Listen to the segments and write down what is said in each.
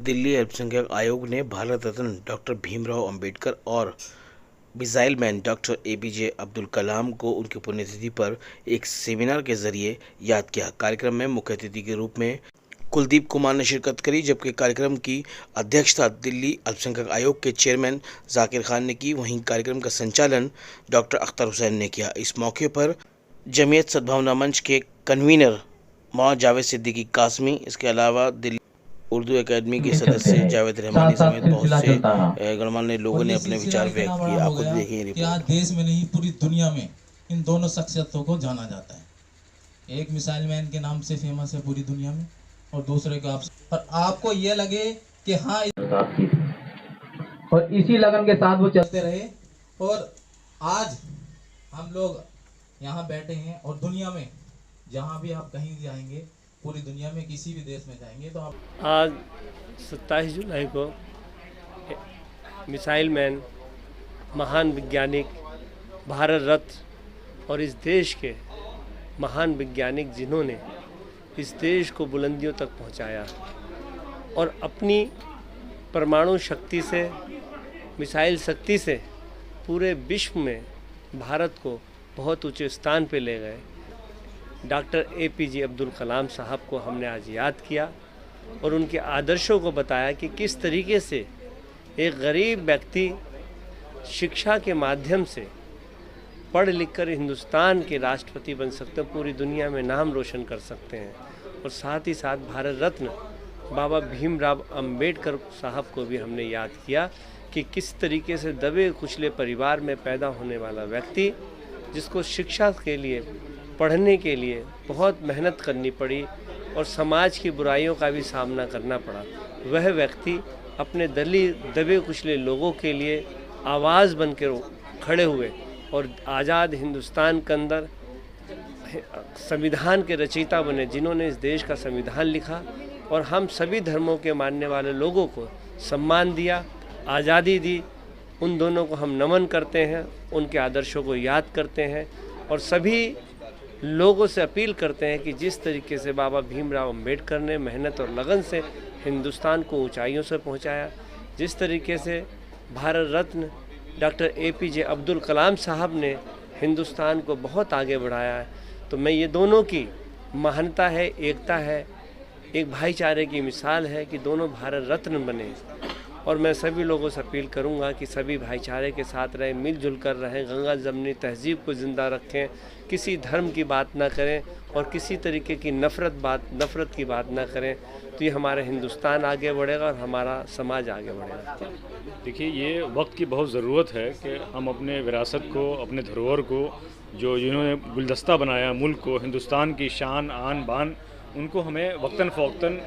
दिल्ली अल्पसंख्यक आयोग ने भारत रत्न डॉक्टर भीमराव अंबेडकर और missile man doctor APJ Abdul Kalam को उनकी पुण्यतिथि पर एक सेमिनार के जरिए याद किया। कार्यक्रम में मुख्य अतिथि के रूप में कुलदीप कुमार ने शिरकत करी, जबकि कार्यक्रम की अध्यक्षता दिल्ली अल्पसंख्यक आयोग के चेयरमैन जाकिर खान ने की। वहीं कार्यक्रम का संचालन डॉक्टर अख्तर हुसैन ने किया। इस मौके पर जमीयत सद्भावना मंच के कन्वीनर मौलाना जावेद सिद्दीकी कासमी, इसके अलावा दिल्ली उर्दू एकेडमी के सदस्य जावेद रहमानी समेत बहुत से गणमान्य लोगों ने अपने विचार व्यक्त किए। आप खुद देखिए रिपोर्ट। आज देश में नहीं पूरी दुनिया में इन दोनों शख्सियतों को जाना जाता है। एक मिसाइल मैन के नाम से फेमस है पूरी दुनिया में, और दूसरे को और आपको ये लगे कि हाँ, और इसी लगन के साथ वो चलते रहे। और आज हम लोग यहाँ बैठे हैं, और दुनिया में जहाँ भी आप कहीं जाएंगे, पूरी दुनिया में किसी भी देश में जाएंगे तो आप आज 27 जुलाई को मिसाइल मैन, महान वैज्ञानिक, भारत रत्न और इस देश के महान वैज्ञानिक जिन्होंने इस देश को बुलंदियों तक पहुंचाया और अपनी परमाणु शक्ति से, मिसाइल शक्ति से पूरे विश्व में भारत को बहुत ऊंचे स्थान पे ले गए, डॉक्टर एपीजे अब्दुल कलाम साहब को हमने आज याद किया और उनके आदर्शों को बताया कि किस तरीके से एक गरीब व्यक्ति शिक्षा के माध्यम से पढ़ लिख कर हिंदुस्तान के राष्ट्रपति बन सकते हैं, पूरी दुनिया में नाम रोशन कर सकते हैं। और साथ ही साथ भारत रत्न बाबा भीमराव अंबेडकर साहब को भी हमने याद किया कि किस तरीके से दबे कुचले परिवार में पैदा होने वाला व्यक्ति, जिसको शिक्षा के लिए, पढ़ने के लिए बहुत मेहनत करनी पड़ी और समाज की बुराइयों का भी सामना करना पड़ा, वह व्यक्ति अपने दबे कुचले लोगों के लिए आवाज़ बनकर खड़े हुए और आज़ाद हिंदुस्तान के अंदर संविधान के रचयिता बने, जिन्होंने इस देश का संविधान लिखा और हम सभी धर्मों के मानने वाले लोगों को सम्मान दिया, आज़ादी दी। उन दोनों को हम नमन करते हैं, उनके आदर्शों को याद करते हैं और सभी लोगों से अपील करते हैं कि जिस तरीके से बाबा भीमराव अंबेडकर ने मेहनत और लगन से हिंदुस्तान को ऊंचाइयों से पहुंचाया, जिस तरीके से भारत रत्न डॉक्टर एपीजे अब्दुल कलाम साहब ने हिंदुस्तान को बहुत आगे बढ़ाया है, तो मैं ये दोनों की महानता है, एकता है, एक भाईचारे की मिसाल है कि दोनों भारत रत्न बने। और मैं सभी लोगों से अपील करूंगा कि सभी भाईचारे के साथ रहें, मिलजुल कर रहें, गंगा जमनी तहजीब को ज़िंदा रखें, किसी धर्म की बात ना करें और किसी तरीके की नफ़रत की बात ना करें, तो ये हमारा हिंदुस्तान आगे बढ़ेगा और हमारा समाज आगे बढ़ेगा। देखिए, ये वक्त की बहुत ज़रूरत है कि हम अपने विरासत को, अपने धरोहर को, जो जिन्होंने गुलदस्ता बनाया मुल्क को, हिंदुस्तान की शान आन बान, उनको हमें वक्तन फ़वक्तन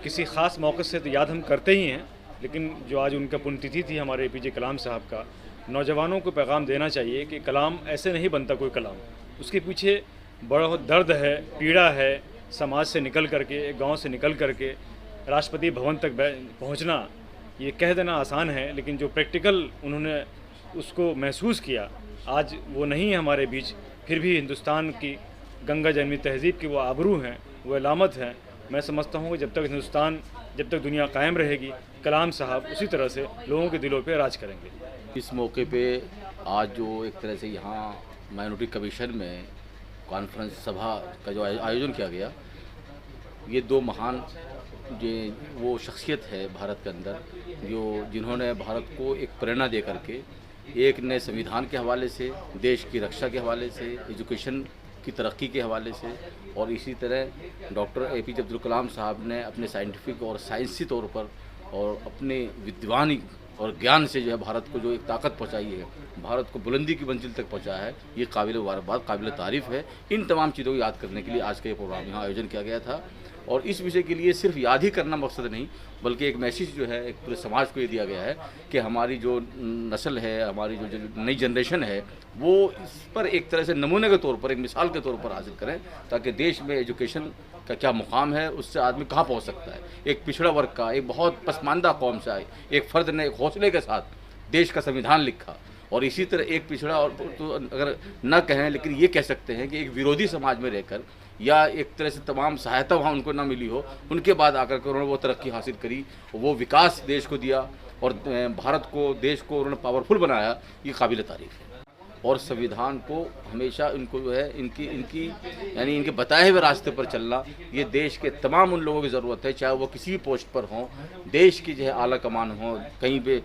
किसी ख़ास मौक़े से तो याद हम करते ही हैं, लेकिन जो आज उनका पुण्यतिथि थी हमारे एपीजे कलाम साहब का, नौजवानों को पैगाम देना चाहिए कि कलाम ऐसे नहीं बनता कोई कलाम, उसके पीछे बड़ा दर्द है, पीड़ा है। समाज से निकल करके, गांव से निकल करके राष्ट्रपति भवन तक पहुंचना, ये कह देना आसान है, लेकिन जो प्रैक्टिकल उन्होंने उसको महसूस किया, आज वो नहीं है हमारे बीच। फिर भी हिंदुस्तान की गंगा जमनी तहजीब की वो आबरू हैं, वो अलामत हैं। मैं समझता हूँ कि जब तक दुनिया कायम रहेगी, कलाम साहब उसी तरह से लोगों के दिलों पे राज करेंगे। इस मौके पे आज जो एक तरह से यहाँ माइनॉरिटी कमीशन में कॉन्फ्रेंस सभा का जो आयोजन किया गया, ये दो महान वो शख्सियत है भारत के अंदर, जिन्होंने भारत को एक प्रेरणा दे करके, एक नए संविधान के हवाले से, देश की रक्षा के हवाले से, एजुकेशन की तरक्की के हवाले से, और इसी तरह डॉक्टर एपीजे अब्दुल कलाम साहब ने अपने साइंटिफिक और साइंसी तौर पर और अपने विद्वानी और ज्ञान से जो है भारत को जो एक ताकत पहुंचाई है, भारत को बुलंदी की मंजिल तक पहुंचाया है, ये काबिल मुबारकबाद, काबिल तारीफ़ है। इन तमाम चीज़ों को याद करने के लिए आज का ये प्रोग्राम यहाँ आयोजन किया गया था। और इस विषय के लिए सिर्फ याद ही करना मकसद नहीं, बल्कि एक मैसेज जो है एक पूरे समाज को ये दिया गया है कि हमारी जो नस्ल है, हमारी जो नई जनरेशन है, वो इस पर एक तरह से नमूने के तौर पर, एक मिसाल के तौर पर हासिल करें, ताकि देश में एजुकेशन का क्या मुकाम है, उससे आदमी कहाँ पहुँच सकता है। एक पिछड़ा वर्ग का, एक बहुत पसमानदा कौम से आए एक फ़र्द ने एक हौसले के साथ देश का संविधान लिखा, और इसी तरह एक पिछड़ा, और तो अगर न कहें लेकिन ये कह सकते हैं कि एक विरोधी समाज में रहकर या एक तरह से तमाम सहायता वहाँ उनको ना मिली हो, उनके बाद आकर के उन्होंने वो तरक्की हासिल करी, वो विकास देश को दिया और भारत को, देश को उन्होंने पावरफुल बनाया, ये काबिल तारीफ़ है। और संविधान को हमेशा इनको जो है इनकी यानी इनके बताए हुए रास्ते पर चलना, ये देश के तमाम उन लोगों की ज़रूरत है, चाहे वो किसी भी पोस्ट पर हों, देश की जो है आला कमान हो, कहीं पे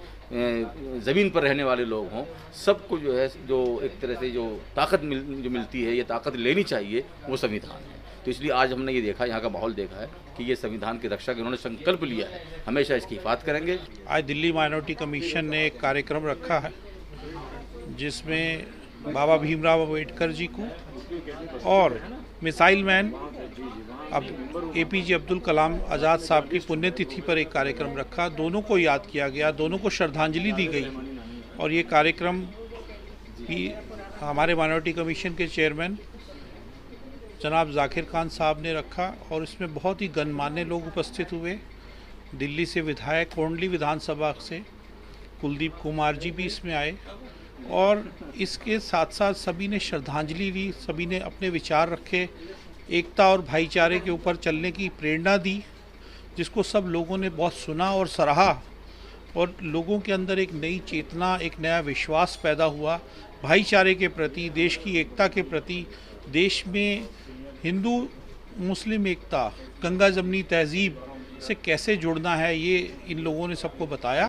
ज़मीन पर रहने वाले लोग हों, सबको जो है जो एक तरह से जो ताकत मिलती है, ये ताकत लेनी चाहिए, वो संविधान है। तो इसलिए आज हमने ये देखा, यहाँ का माहौल देखा है कि ये संविधान की रक्षा के उन्होंने संकल्प लिया है, हमेशा इसकी हिफाजत करेंगे। आज दिल्ली माइनॉरिटी कमीशन ने एक कार्यक्रम रखा है जिसमें बाबा भीमराव अम्बेडकर जी को और मिसाइल मैन अब एपीजे अब्दुल कलाम आज़ाद साहब की पुण्यतिथि पर एक कार्यक्रम रखा। दोनों को याद किया गया, दोनों को श्रद्धांजलि दी गई और ये कार्यक्रम भी हमारे माइनॉरिटी कमीशन के चेयरमैन जनाब जाकिर खान साहब ने रखा और इसमें बहुत ही गणमान्य लोग उपस्थित हुए। दिल्ली से विधायक कोंडली विधानसभा से कुलदीप कुमार जी भी इसमें आए और इसके साथ साथ सभी ने श्रद्धांजलि दी, सभी ने अपने विचार रखे, एकता और भाईचारे के ऊपर चलने की प्रेरणा दी, जिसको सब लोगों ने बहुत सुना और सराहा और लोगों के अंदर एक नई चेतना, एक नया विश्वास पैदा हुआ भाईचारे के प्रति, देश की एकता के प्रति। देश में हिंदू मुस्लिम एकता, गंगा जमनी तहजीब से कैसे जुड़ना है, ये इन लोगों ने सबको बताया।